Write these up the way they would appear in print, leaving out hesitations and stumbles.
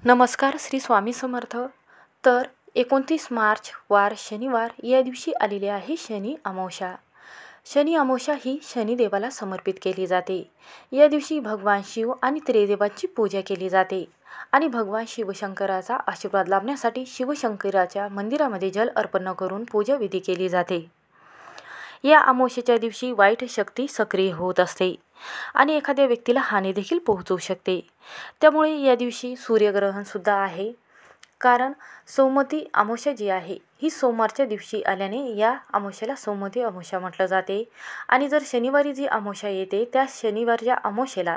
नमस्कार श्री स्वामी समर्थ. तर 29 मार्च वार शनिवार या दिवशी आलेली आहे शनी अमावस्या. शनी अमावस्या ही शनिदेवाला समर्पित केली जाते. या दिवशी भगवान शिव आणि त्रिदेवांची पूजा केली जाते आणि भगवान शिवशंकराचा आशीर्वाद लाभण्यासाठी शिवशंकराच्या मंदिरामध्ये जल अर्पण करून पूजाविधी केली जाते. या अमावस्येच्या दिवशी वाईट शक्ती सक्रिय होत असते आणि एखाद्या व्यक्तीला हानी देखील पोहोचवू शकते. त्यामुळे या दिवशी सूर्यग्रहणसुद्धा आहे. कारण सौमती अमावस्या जी आहे ही सोमवारच्या दिवशी आल्याने या अमावस्येला सौमती अमावस्या म्हटलं जाते. आणि जर शनिवारी जी अमावस्या येते त्या शनिवारच्या अमावस्येला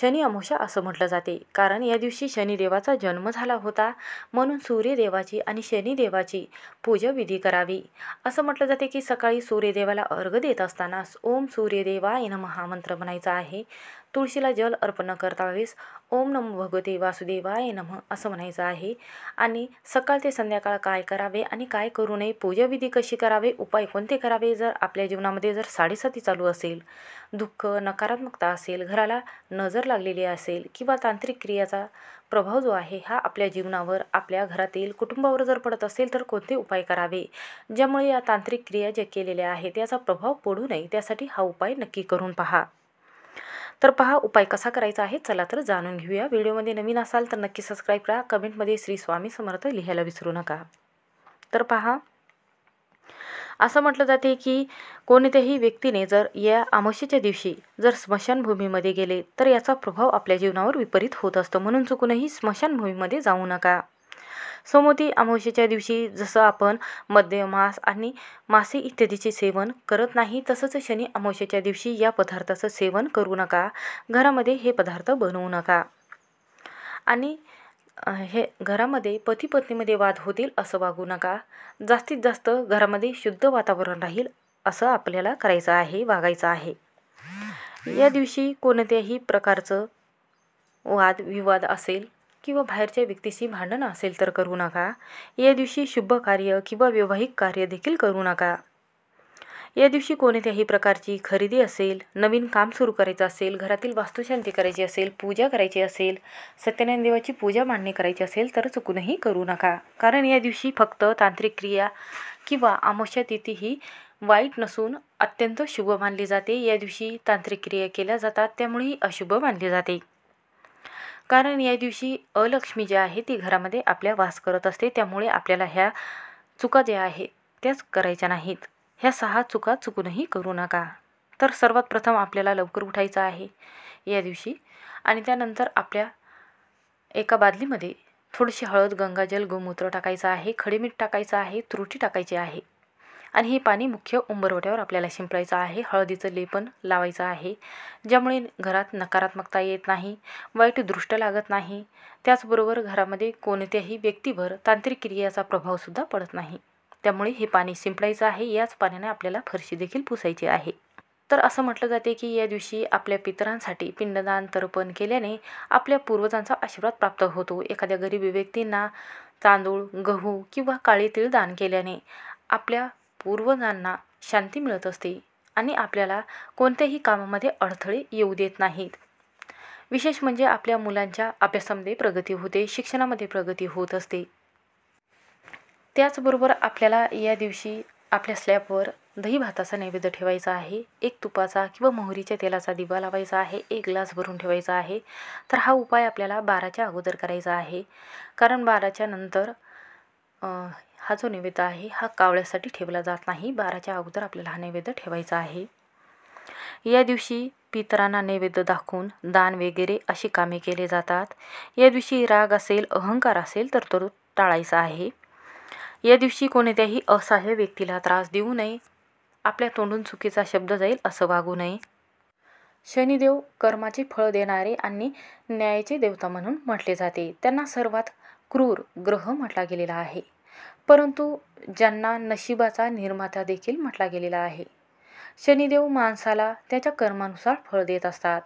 शनी अमावस्या असं म्हटलं जाते. कारण या दिवशी शनिदेवाचा जन्म झाला होता, म्हणून सूर्यदेवाची आणि शनिदेवाची पूजाविधी करावी. असं म्हटलं जाते की सकाळी सूर्यदेवाला अर्घ्य देत असताना ओम सूर्यदेवाय नमः हा मंत्र म्हणायचा आहे. तुळशीला जल अर्पण करता वेळेस ओम नमो भगवते वासुदेवाय नमः असं म्हणायचं आहे. आणि सकाळ ते संध्याकाळ काय करावे आणि काय करू नये, पूजाविधी कशी करावे, उपाय कोणते करावे, जर आपल्या जीवनामध्ये जर साडेसाती चालू असेल, दुःख नकारात्मकता असेल, घराला नजर लागलेली असेल किंवा तांत्रिक क्रियाचा प्रभाव जो आहे हा आपल्या जीवनावर, आपल्या घरातील कुटुंबावर जर पडत असेल तर कोणते उपाय करावे, ज्यामुळे या तांत्रिक क्रिया ज्या केलेल्या आहेत याचा प्रभाव पडू नये, त्यासाठी हा उपाय नक्की करून पहा. तर पहा उपाय कसा करायचा आहे. चला तर जाणून घेऊया. व्हिडिओमध्ये नवीन असाल तर नक्की सबस्क्राईब करा. कमेंटमध्ये श्री स्वामी समर्थ लिहायला विसरू नका. तर पहा, असं म्हटलं जाते की कोणत्याही व्यक्तीने जर या अमावस्येच्या दिवशी जर स्मशानभूमीमध्ये गेले तर याचा प्रभाव आपल्या जीवनावर विपरीत होत असतो, म्हणून चुकूनही स्मशानभूमीमध्ये जाऊ नका. सोमवती अमावस्येच्या दिवशी जसं आपण मद्य, मांस आणि मासे इत्यादीचे सेवन करत नाही, तसंच शनी अमावस्येच्या दिवशी या पदार्थाचं सेवन करू नका. घरामध्ये हे पदार्थ बनवू नका. आणि हे घरामध्ये पती पत्नीमध्ये वाद होतील असं वागू नका. जास्तीत जास्त घरामध्ये शुद्ध वातावरण राहील असं आपल्याला करायचं आहे, वागायचं आहे. या दिवशी कोणत्याही प्रकारचं वाद विवाद असेल किंवा बाहेरच्या व्यक्तीशी भांडण असेल तर करू नका. या दिवशी शुभ कार्य किंवा वैवाहिक कार्य देखील करू नका. या दिवशी कोणत्याही प्रकारची खरेदी असेल, नवीन काम सुरू करायचं असेल, घरातील वास्तुशांती करायची असेल, पूजा करायची असेल, सत्यनारायण देवाची पूजा मांडणी करायची असेल तर चुकूनही करू नका. कारण या दिवशी फक्त तांत्रिक क्रिया किंवा अमावस्या तिथी ही वाईट नसून अत्यंत शुभ मानली जाते. या दिवशी तांत्रिक क्रिया केल्या जातात, त्यामुळेही अशुभ मानली जाते. कारण या दिवशी अलक्ष्मी जी आहे ती घरामध्ये आपल्या वास करत असते. त्यामुळे आपल्याला ह्या चुका ज्या आहेत त्याच करायच्या नाहीत. ह्या 6 चुका चुकूनही करू नका. तर सर्वात प्रथम आपल्याला लवकर उठायचं आहे या दिवशी आणि त्यानंतर आपल्या एका बादलीमध्ये थोडीशी हळद, गंगाजल, गोमूत्र टाकायचं आहे, खडे मीठ टाकायचं आहे, तुरटी टाकायची आहे आणि हे पाणी मुख्य उंबरवट्यावर आपल्याला शिंपडायचं आहे. हळदीचं लेपन लावायचं आहे, ज्यामुळे घरात नकारात्मकता येत नाही, वाईट दृष्ट लागत नाही. त्याचबरोबर घरामध्ये कोणत्याही व्यक्तीवर तांत्रिक क्रियेचा प्रभावसुद्धा पडत नाही. त्यामुळे हे पाणी शिंपडायचं आहे. याच पाण्याने आपल्याला फरशी देखील पुसायची आहे. तर असं म्हटलं जाते की या दिवशी आपल्या पितरांसाठी पिंडदान तर्पण केल्याने आपल्या पूर्वजांचा आशीर्वाद प्राप्त होतो. एखाद्या गरीब व्यक्तींना तांदूळ, गहू किंवा काळे तीळ दान केल्याने आपल्या पूर्वजांना शांती मिळत असते आणि आपल्याला कोणत्याही कामामध्ये अडथळे येऊ देत नाहीत. विशेष म्हणजे आपल्या मुलांच्या अभ्यासामध्ये प्रगती होते, शिक्षणामध्ये प्रगती होत असते. त्याचबरोबर आपल्याला या दिवशी आपल्या स्लॅबवर दही भाताचा नैवेद्य ठेवायचा आहे. 1 तुपाचा किंवा मोहरीच्या तेलाचा दिवा लावायचा आहे. 1 ग्लास भरून ठेवायचा आहे. तर हा उपाय आपल्याला 12च्या अगोदर करायचा आहे. कारण 12च्या नंतर हा जो नैवेद्य आहे हा कावळ्यासाठी ठेवला जात नाही. 12च्या अगोदर आपल्याला हा नैवेद्य ठेवायचा आहे. या दिवशी पितरांना नैवेद्य दाखवून दान वगैरे अशी कामे केले जातात. या दिवशी राग असेल, अहंकार असेल तर तो टाळायचा आहे. या दिवशी कोणत्याही असहाय्य व्यक्तीला त्रास देऊ नये, आपल्या तोंडून चुकीचा शब्द जाईल असं वागू नये. शनिदेव कर्माचे फळ देणारे आणि न्यायाचे देवता म्हणून म्हटले जाते. त्यांना सर्वात क्रूर ग्रह म्हटला गेलेला आहे, परंतु ज्यांना नशिबाचा निर्माता देखील म्हटला गेलेला आहे. शनिदेव माणसाला त्याच्या कर्मानुसार फळ देत असतात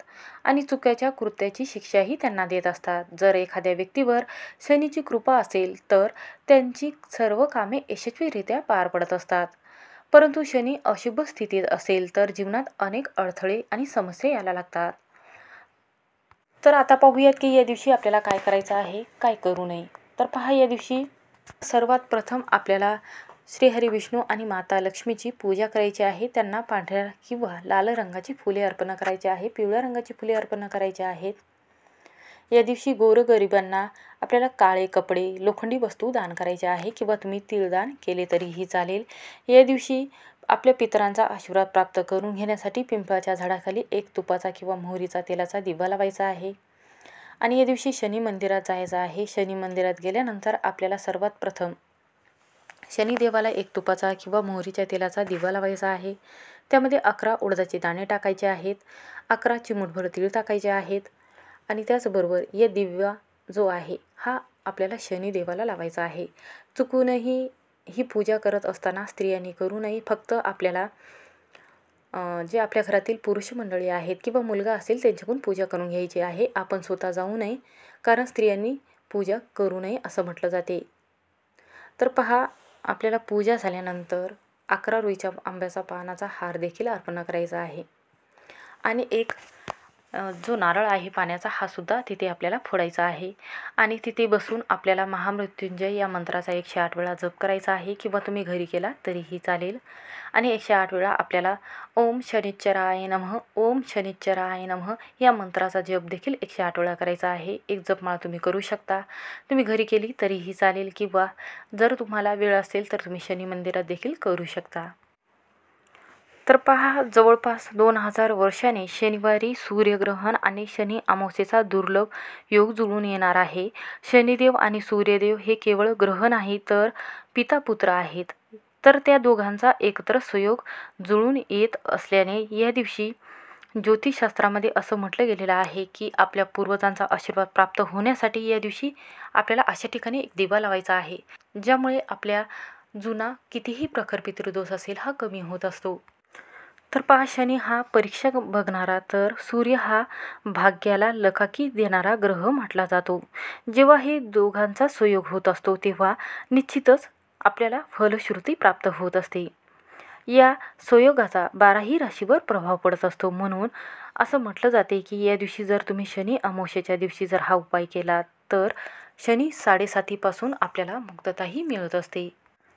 आणि चुकीच्या कृत्याची शिक्षाही त्यांना देत असतात. जर एखाद्या व्यक्तीवर शनीची कृपा असेल तर त्यांची सर्व कामे यशस्वीरित्या पार पडत असतात. परंतु शनी अशुभ स्थितीत असेल तर जीवनात अनेक अडथळे आणि समस्या यायला लागतात. तर आता पाहूयात की या दिवशी आपल्याला काय करायचं आहे, काय करू नये. तर पहा, या दिवशी सर्वात प्रथम आपल्याला श्रीहरी विष्णू आणि माता लक्ष्मीची पूजा करायची आहे. त्यांना पांढऱ्या किंवा लाल रंगाची फुले अर्पण करायची आहे, पिवळ्या रंगाची फुले अर्पण करायची आहेत. या दिवशी गोरगरिबांना आपल्याला काळे कपडे, लोखंडी वस्तू दान करायचे आहे किंवा तुम्ही तिळदान केले तरीही चालेल. या दिवशी आपल्या पितरांचा आशीर्वाद प्राप्त करून घेण्यासाठी पिंपळाच्या झाडाखाली एक तुपाचा किंवा मोहरीचा तेलाचा दिवा लावायचा आहे. आणि या दिवशी शनी मंदिरात जायचं आहे. शनी मंदिरात गेल्यानंतर आपल्याला सर्वात प्रथम शनिदेवाला एक तुपाचा किंवा मोहरीच्या तेलाचा दिवा लावायचा आहे. त्यामध्ये 11 उडदाचे दाणे टाकायचे आहेत, 11 चिमूटभर तीळ टाकायचे आहेत. आणि त्याचबरोबर या दिवा जो आहे हा आपल्याला शनिदेवाला लावायचा आहे. चुकूनही ही पूजा करत असताना स्त्रियांनी करू नये. फक्त आपल्याला जे आपल्या घरातील पुरुष मंडळी आहेत किंवा मुलगा असेल त्यांच्याकडून पूजा करून घ्यायची आहे. आपण स्वतः जाऊ नये, कारण स्त्रियांनी पूजा करू नये असं म्हटलं जाते. तर पहा, आपल्याला पूजा झाल्यानंतर 11 रुईच्या आंब्याचा पानाचा हार देखील अर्पण करायचा आहे. आणि एक जो नारळ आहे पाण्याचा हा सुद्धा तिथे आपल्याला फोडायचा आहे. आणि तिथे बसून आपल्याला महामृत्युंजय या मंत्राचा 108 वेळा जप करायचा आहे किंवा तुम्ही घरी केला तरीही चालेल. आणि 108 वेळा आपल्याला ओम शनिश्चराय नमः, ओम शनिश्चराय नमः या मंत्राचा जप देखील 108 वेळा करायचा आहे. एक जपमाळ तुम्ही करू शकता, तुम्ही घरी केली तरीही चालेल किंवा जर तुम्हाला वेळ असेल तर तुम्ही शनी मंदिरात देखील करू शकता. तर पहा, जवळपास 2000 वर्षांनी शनिवारी सूर्यग्रहण आणि शनी अमावस्येचा दुर्लभ योग जुळून येणार आहे. शनिदेव आणि सूर्यदेव हे केवळ ग्रह नाही तर पिता पुत्र आहेत. तर त्या दोघांचा एकत्र संयोग जुळून येत असल्याने या दिवशी ज्योतिषशास्त्रामध्ये असं म्हटलं गेलेलं आहे की आपल्या पूर्वजांचा आशीर्वाद प्राप्त होण्यासाठी या दिवशी आपल्याला अशा ठिकाणी एक दिवा लावायचा आहे, ज्यामुळे आपल्या जुना कितीही प्रखर पितृदोष असेल हा कमी होत असतो. तर पहा, शनी हा परीक्षा बघणारा तर सूर्य हा भाग्याला लकाकी देणारा ग्रह म्हटला जातो. जेव्हा हे दोघांचा संयोग होत असतो तेव्हा निश्चितच आपल्याला फलश्रुती प्राप्त होत असते. या संयोगाचा 12ही राशीवर प्रभाव पडत असतो. म्हणून असं म्हटलं जाते की या दिवशी जर तुम्ही शनी अमावस्येच्या दिवशी जर हा उपाय केला तर शनी 7.5पासून आपल्याला मुक्तताही मिळत असते.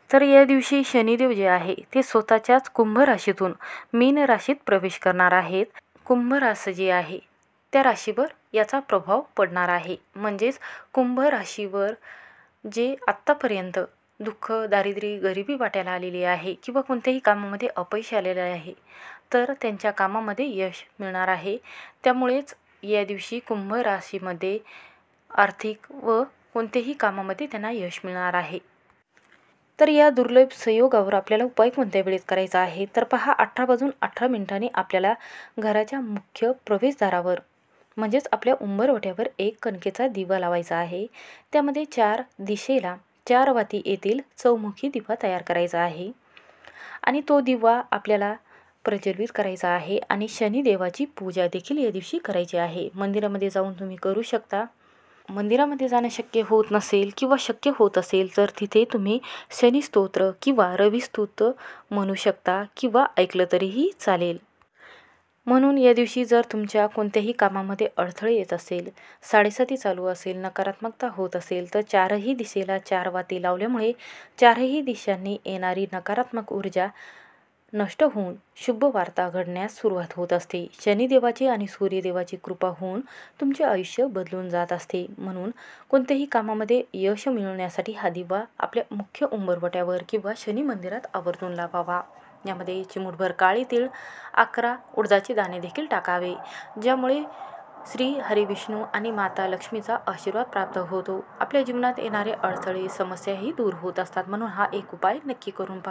तर या दिवशी शनिदेव जे आहे ते स्वतःच्याच कुंभ राशीतून मीन राशीत प्रवेश करणार आहेत. कुंभ राशी जी आहे त्या राशीवर याचा प्रभाव पडणार आहे. म्हणजेच कुंभ राशीवर जे आत्तापर्यंत दुःख, दारिद्र्य, गरिबी वाट्याला आलेली आहे किंवा कोणत्याही कामामध्ये अपयश आलेले आहे तर त्यांच्या कामामध्ये यश मिळणार आहे. त्यामुळेच या दिवशी कुंभ राशीमध्ये आर्थिक व कोणत्याही कामामध्ये त्यांना यश मिळणार आहे. तर या दुर्लभ संयोगावर आपल्याला उपाय कोणत्या वेळेत करायचा आहे तर पहा, 18:18 आपल्याला घराच्या मुख्य प्रवेशद्वारावर म्हणजेच आपल्या उंबरवट्यावर एक कणकेचा दिवा लावायचा आहे. त्यामध्ये 4 दिशेला 4 वाती येथील चौमुखी दिवा तयार करायचा आहे. आणि तो दिवा आपल्याला प्रज्वलित करायचा आहे. आणि शनिदेवाची पूजा देखील या दिवशी करायची आहे. मंदिरामध्ये जाऊन तुम्ही करू शकता. मंदिरामध्ये जाणं शक्य होत नसेल किंवा शक्य होत असेल तर तिथे तुम्ही शनी स्तोत्र किंवा रवी स्तोत्र म्हणू शकता किंवा ऐकलं तरीही चालेल. म्हणून या दिवशी जर तुमच्या कोणत्याही कामामध्ये अडथळे येत असेल, साडेसाती चालू असेल, नकारात्मकता होत असेल तर 4ही दिशेला 4 वाती लावल्यामुळे 4ही दिशांनी येणारी नकारात्मक ऊर्जा नष्ट होऊन शुभ वार्ता घडण्यास सुरुवात होत असते. शनिदेवाची आणि सूर्यदेवाची कृपा होऊन तुमचे आयुष्य बदलून जात असते. म्हणून कोणत्याही कामामध्ये यश मिळवण्यासाठी हा दिवा आपल्या मुख्य उंबरवट्यावर किंवा शनी मंदिरात आवर्जून लावावा. यामध्ये चिमूटभर काळे तीळ, 11 उडदाचे दाणे देखील टाकावे, ज्यामुळे श्री हरिविष्णू आणि माता लक्ष्मीचा आशीर्वाद प्राप्त होतो. आपल्या जीवनात येणारे अडथळे, समस्याही दूर होत असतात. म्हणून हा एक उपाय नक्की करून पहा.